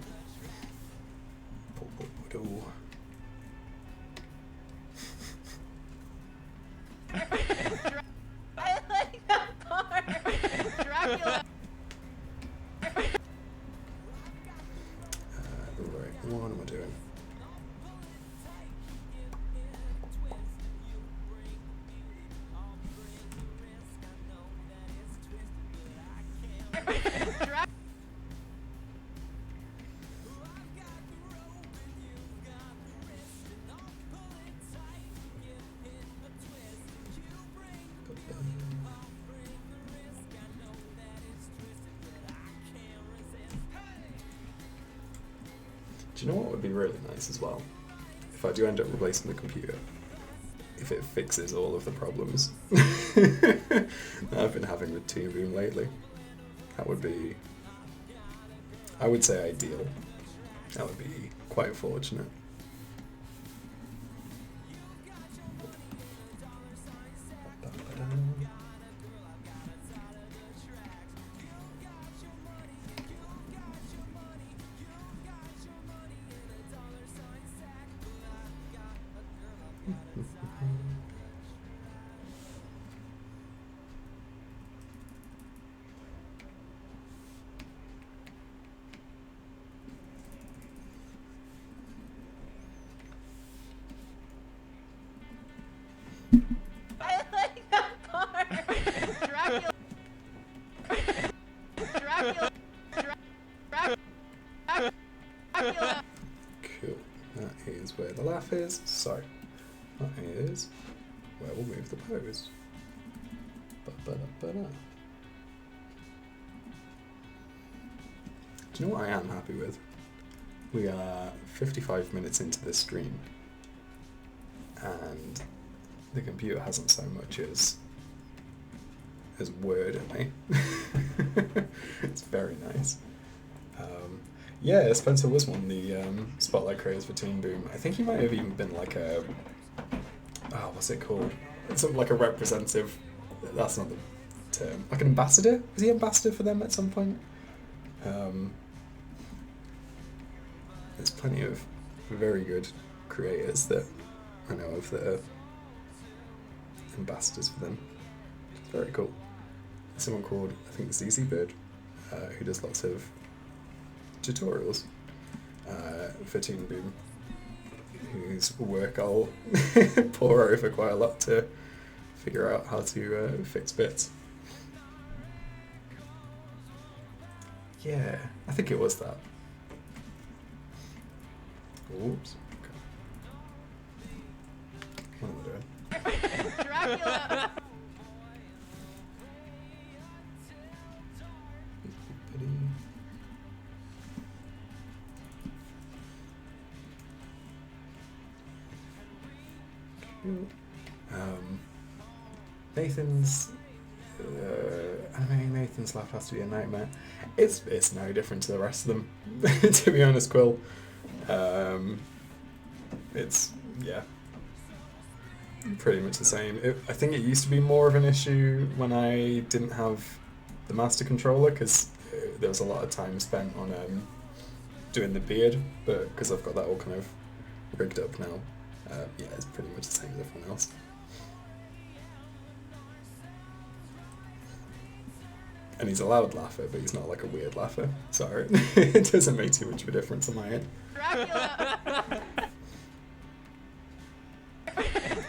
I like that part. Dracula. Right, what am I doing? Do you know what would be really nice as well? If I do end up replacing the computer, if it fixes all of the problems that I've been having with Toon Boom lately. That would be, I would say, ideal. That would be quite fortunate. I like that part. Dracula. That is where the laugh is. So, that is where we'll move the pose. Ba-ba-da-ba-da. Do you know what I am happy with? We are 55 minutes into this stream, and the computer hasn't so much as word at me. It's very nice. Yeah, Spencer was one of the spotlight creators for Teen Boom. I think he might have even been like a what's it called? It's something like a representative. That's not the term. Like an ambassador? Was he ambassador for them at some point? There's plenty of very good creators that I know of that are ambassadors for them. It's very cool. There's someone called, I think, ZZ Bird, who does lots of tutorials for Teen Boom, whose work I'll pour over quite a lot to figure out how to fix bits. Yeah, I think it was that. Oops. Okay. What am I doing? Dracula. Nathan's animating Nathan's laugh has to be a nightmare. It's no different to the rest of them, to be honest, Quill. It's pretty much the same. I think it used to be more of an issue when I didn't have the master controller, because there was a lot of time spent on doing the beard, but because I've got that all kind of rigged up now, it's pretty much the same as everyone else. And he's a loud laugher, but he's not like a weird laugher, so it doesn't make too much of a difference on my end. Dracula.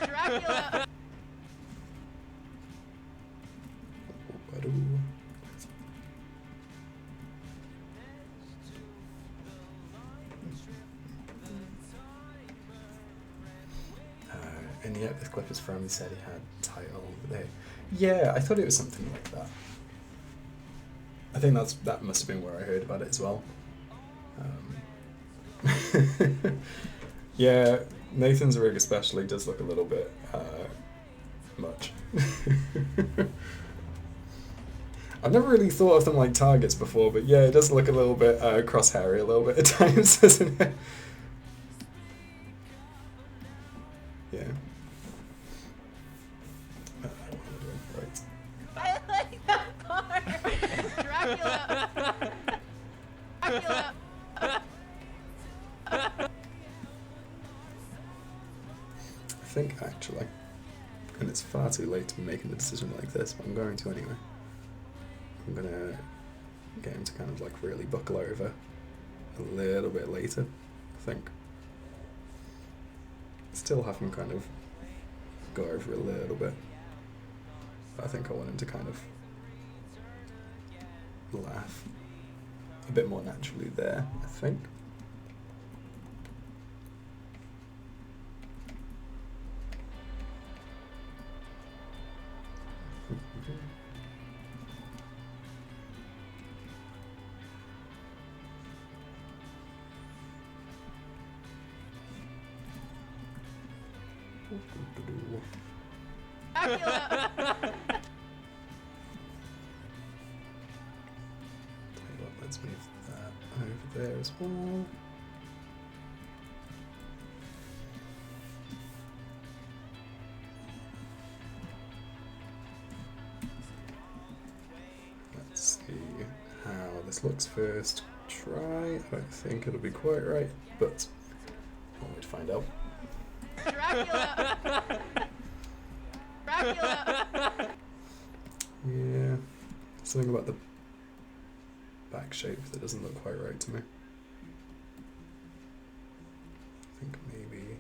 Dracula. And yet this clip is from, he said he had title over there. Yeah, I thought it was something like that. I think that must have been where I heard about it as well. Yeah, Nathan's rig especially does look a little bit much. I've never really thought of them like targets before, but yeah, it does look a little bit crosshairy a little bit at times, doesn't it? Yeah. Right. I like that part. Dracula. Dracula. I think actually, and it's far too late to be making a decision like this, but I'm going to anyway. I'm gonna get him to kind of like really buckle over a little bit later, I think. Still have him kind of go over a little bit, but I think I want him to kind of laugh a bit more naturally there, I think. Dracula. Tell you what, let's move that over there as well. Let's see how this looks first try. I don't think it'll be quite right, but I'll wait to find out. Dracula. Dracula. Yeah, something about the back shape that doesn't look quite right to me. I think maybe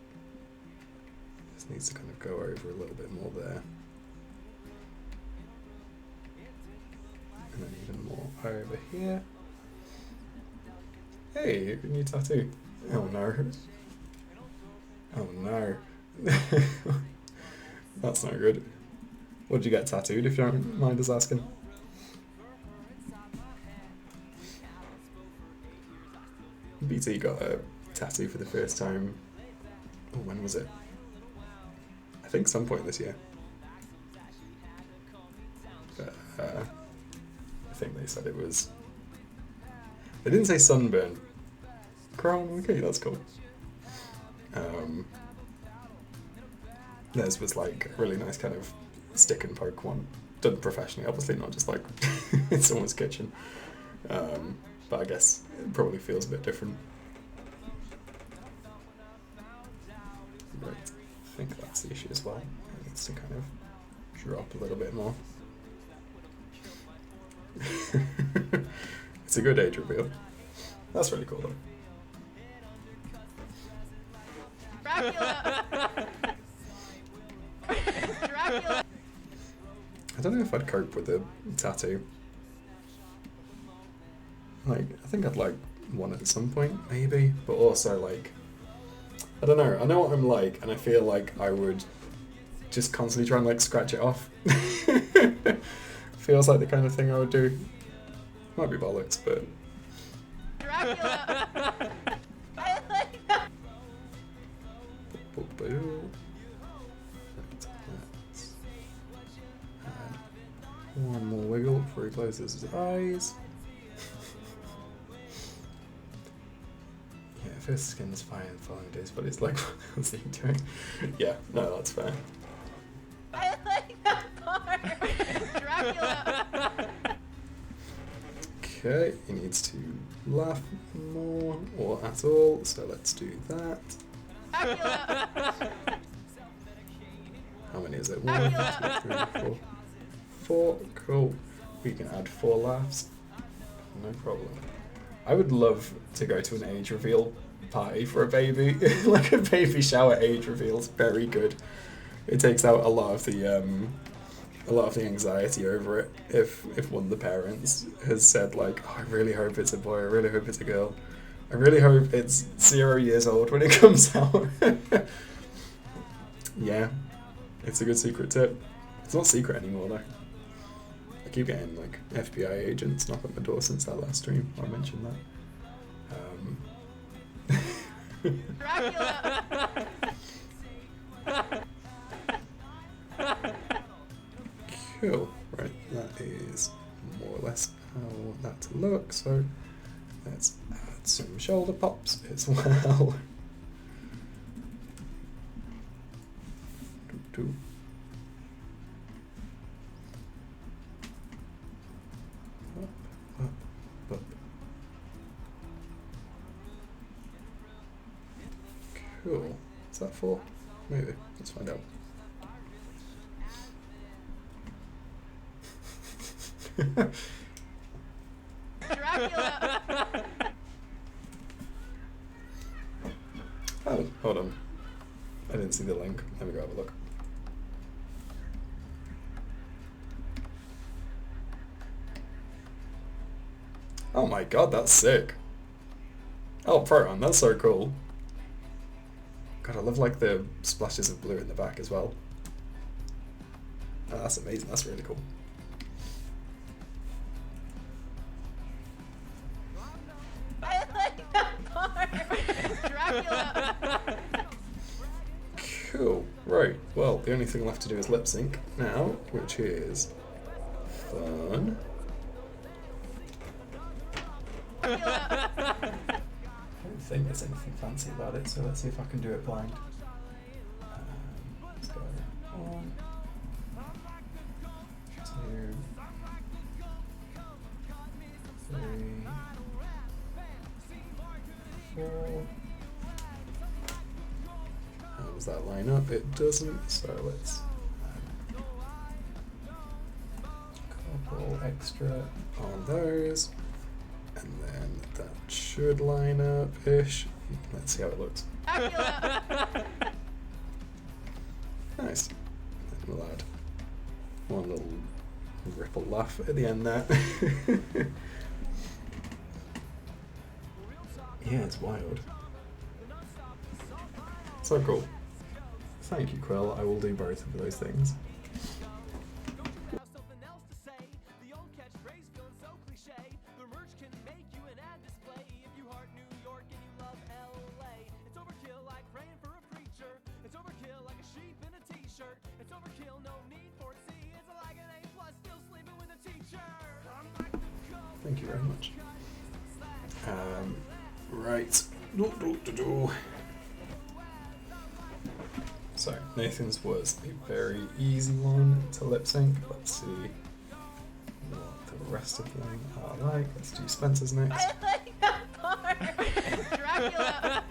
this needs to kind of go over a little bit more there. And then even more over here. Hey, new tattoo. Oh no. Oh no. That's not good. What did you get tattooed, if you don't mind us asking? BT got a tattoo for the first time. Oh, when was it? I think some point this year. But, I think they said it was... They didn't say sunburn. Crown, okay, that's cool. Theirs was like a really nice kind of stick and poke one. Done professionally, obviously, not just like in someone's kitchen. But I guess it probably feels a bit different. Right, I think that's the issue as well. It needs to kind of drop a little bit more. It's a good age reveal. That's really cool though. Dracula! Dracula! I don't know if I'd cope with a tattoo. Like, I think I'd like one at some point, maybe, but also like, I don't know. I know what I'm like, and I feel like I would just constantly try and like scratch it off. Feels like the kind of thing I would do. Might be bollocks, but. Dracula! I like that. Boo-boo. Right, let's add one more wiggle before he closes his eyes. Yeah, if his skin's fine in the following days, but it's like, what's he doing? Yeah, no, that's fair. I like that part. Dracula! Okay, he needs to laugh more or at all, so let's do that. Dracula! How many is it? 1, 2, 3, 4. 4, cool. We can add 4 laughs. No problem. I would love to go to an age reveal party for a baby. Like a baby shower age reveal is very good. It takes out a lot of the anxiety over it. If one of the parents has said like, oh, I really hope it's a boy, I really hope it's a girl, I really hope it's 0 years old when it comes out. Yeah, it's a good secret tip. It's not secret anymore though. I keep getting like FBI agents knock at my door since that last stream. I mentioned that. Dracula! Cool. Right, that is more or less how that looks. So let's add some shoulder pops as well. Doo-doo. Up, up, up. Cool. Is that 4? Maybe. Let's find out. Dracula! Oh, hold on. I didn't see the link. Let me go have a look. Oh my god, that's sick. Oh, Proton, that's so cool. God, I love like the splashes of blue in the back as well. Oh, that's amazing. That's really cool. I like that part. Dracula! Cool. Right. Well, the only thing left to do is lip sync now, which is fun. Dracula! I don't think there's anything fancy about it, so let's see if I can do it blind. Let's go 1, 2, 3, 4. How does that line up? It doesn't, so let's add a couple extra on those. And then that should line up-ish. Let's see how it looks. Dracula! Nice. And we'll add one little ripple laugh at the end there. Yeah, it's wild. So cool. Thank you, Quill. I will do both of those things. Something else to say. The old catchphrase feeling so cliche. The merch can make you an ad display. If you heart New York and you love LA, it's overkill like praying for a preacher. It's overkill like a sheep in a t-shirt. It's overkill, no need for C. It's like an A plus, still sleeping with a teacher. I'm like the cold. Thank you very much. Right. So, Nathan's was a very easy one to lip sync. Let's see what the rest of them are like. Let's do Spencer's next. I like that part. Dracula.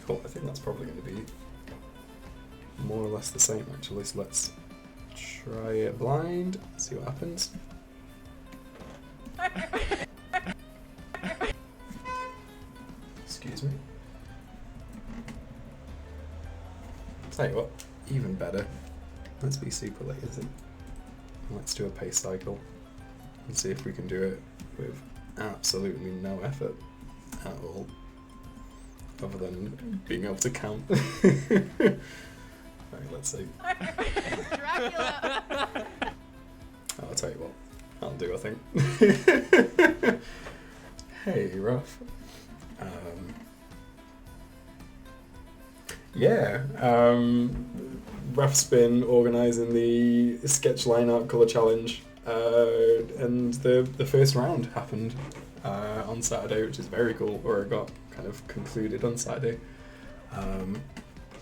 Cool, I think that's probably going to be more or less the same actually, so let's try it blind, see what happens. Excuse me. Tell you what, even better. Let's be super lazy. Let's do a pace cycle and see if we can do it with absolutely no effort at all, other than being able to count. Right, let's see. Dracula. I'll tell you what, I'll do, I think. Hey, Ruff. Yeah, Ruff's been organising the sketch line art colour challenge, and the first round happened on Saturday, which is very cool, or it got kind of concluded on Saturday.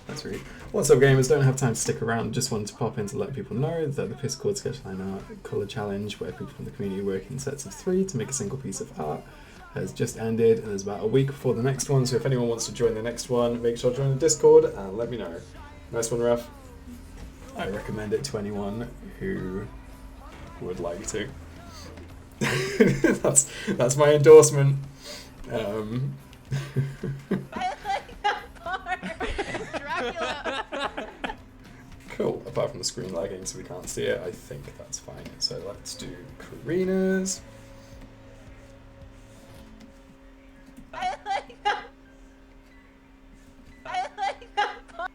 That's really. What's up, gamers? Don't have time to stick around. Just wanted to pop in to let people know that the Piscord Sketchline Art Colour Challenge, where people from the community work in sets of 3 to make a single piece of art, has just ended, and there's about a week before the next one. So if anyone wants to join the next one, make sure to join the Discord and let me know. Nice one, Ref. I recommend it to anyone who would like to. that's my endorsement. I like that part. Dracula. Cool. Apart from the screen lagging, so we can't see it, I think that's fine. So let's do Karina's. I like that. I like that part.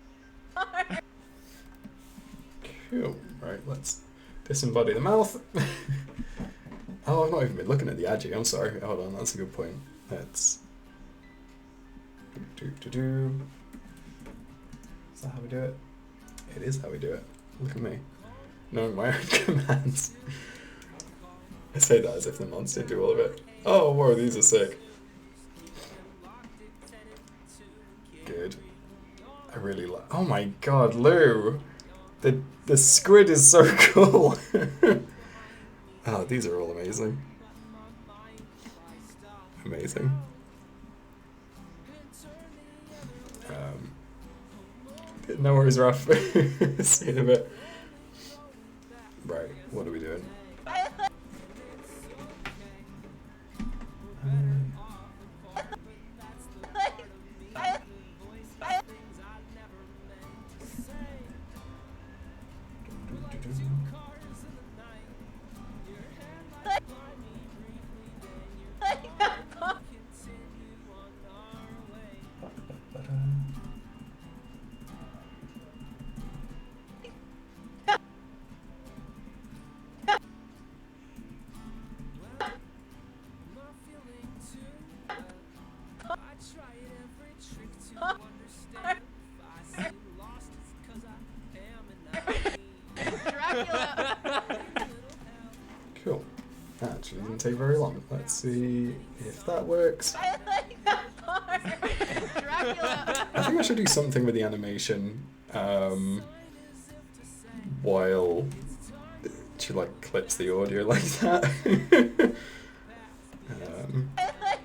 Cool. Right, let's disembody the mouth. Oh, I've not even been looking at the agi. I'm sorry. Hold on, that's a good point. Let's do. Is that how we do it? It is how we do it. Look at me, knowing my own commands. I say that as if the monster do all of it. Oh, whoa, these are sick. Good. I really like. Oh my god, Lou! The squid is so cool! Oh, these are all amazing. Amazing. No worries, Ruff. See you in a bit. Right, what are we doing? Cool. That actually didn't take very long. Let's see if that works. I like that part. Dracula. I think I should do something with the animation while she like clips the audio like that. I like.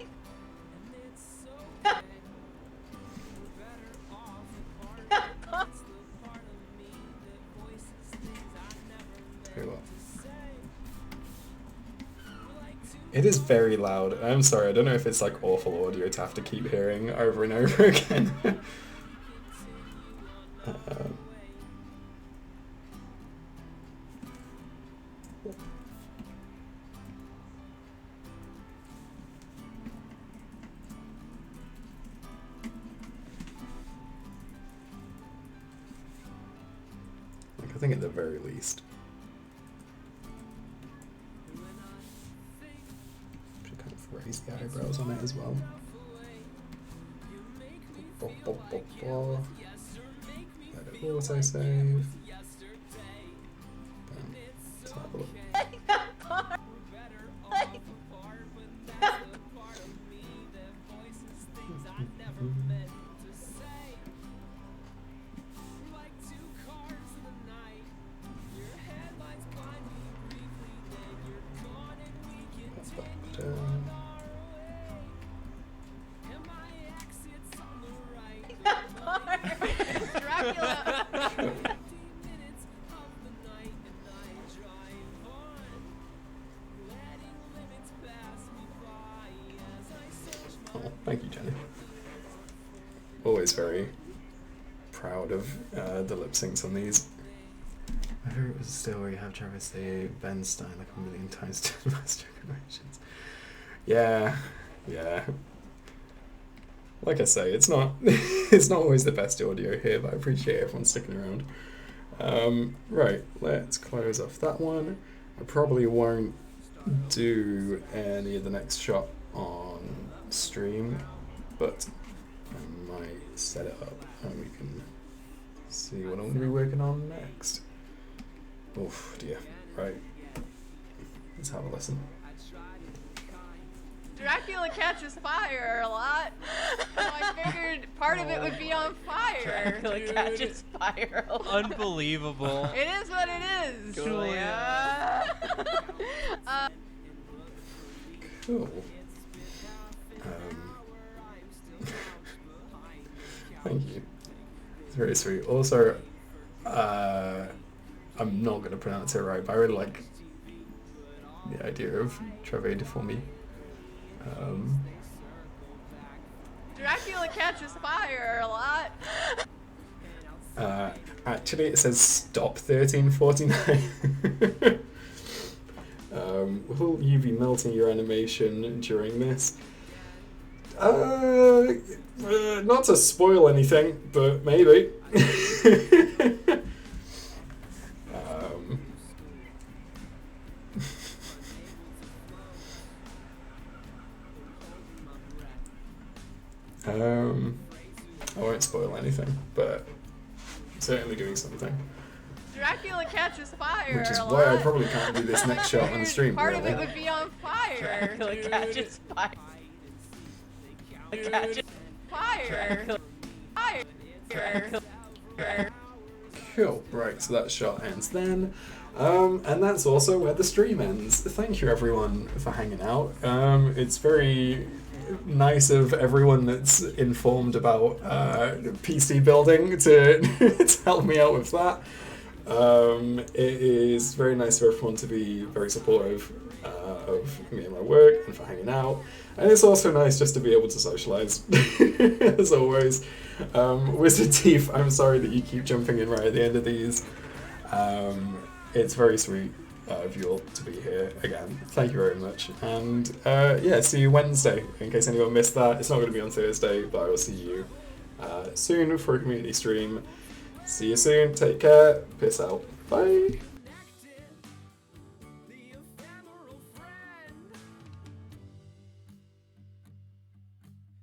It is very loud. I'm sorry, I don't know if it's like awful audio to have to keep hearing over and over again. something at the very least. Should kind of raise the eyebrows on it as well. Let it auto save. Let's have a look. Dracula. Oh, thank you, Jenny. Always very proud of the lip syncs on these. My favorite was still where you have Travis say Ben Stein like a million times to Master Generations. Yeah, yeah. Like I say, it's not it's not always the best audio here, but I appreciate everyone sticking around. Right, let's close off that one. I probably won't do any of the next shot on stream, but I might set it up and we can see what I'm going to be working on next. Oof, dear. Right. Let's have a listen. Dracula catches fire a lot. So I figured part of it would be on fire. Dracula catches fire. Unbelievable. It is what it is. Julia. Cool. Thank you. It's very sweet. Also, I'm not going to pronounce it right, but I really like the idea of Travail for me. Dracula catches fire a lot. Actually, it says stop 1349. Will you be melting your animation during this? Not to spoil anything, but maybe. I won't spoil anything, but I'm certainly doing something. Dracula catches fire. Which is a why I lot. probably can't do this next shot on the stream. Part really. of it would be on fire. Dracula catches fire. Catches Fire. Fire. Cool. Right, so that shot ends then. And that's also where the stream ends. Thank you everyone for hanging out. It's very nice of everyone that's informed about PC building to, to help me out with that. It is very nice for everyone to be very supportive of me and my work and for hanging out. And it's also nice just to be able to socialize, as always. Wizard Teeth, I'm sorry that you keep jumping in right at the end of these. It's very sweet of you all to be here again. Thank you very much. And yeah, see you Wednesday. In case anyone missed that, it's not going to be on Thursday, but I will see you soon for a community stream. See you soon. Take care. Peace out. Bye.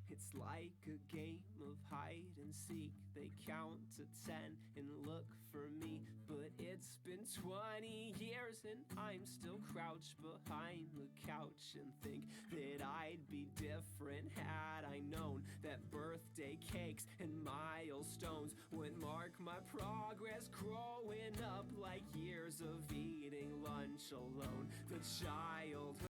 It's like a game of hide and seek. They count to 10 and look for me. But it's been 20 years and I'm still crouched behind the couch and think that I'd be different had I known that birthday cakes and milestones would mark my progress growing up like years of eating lunch alone. The child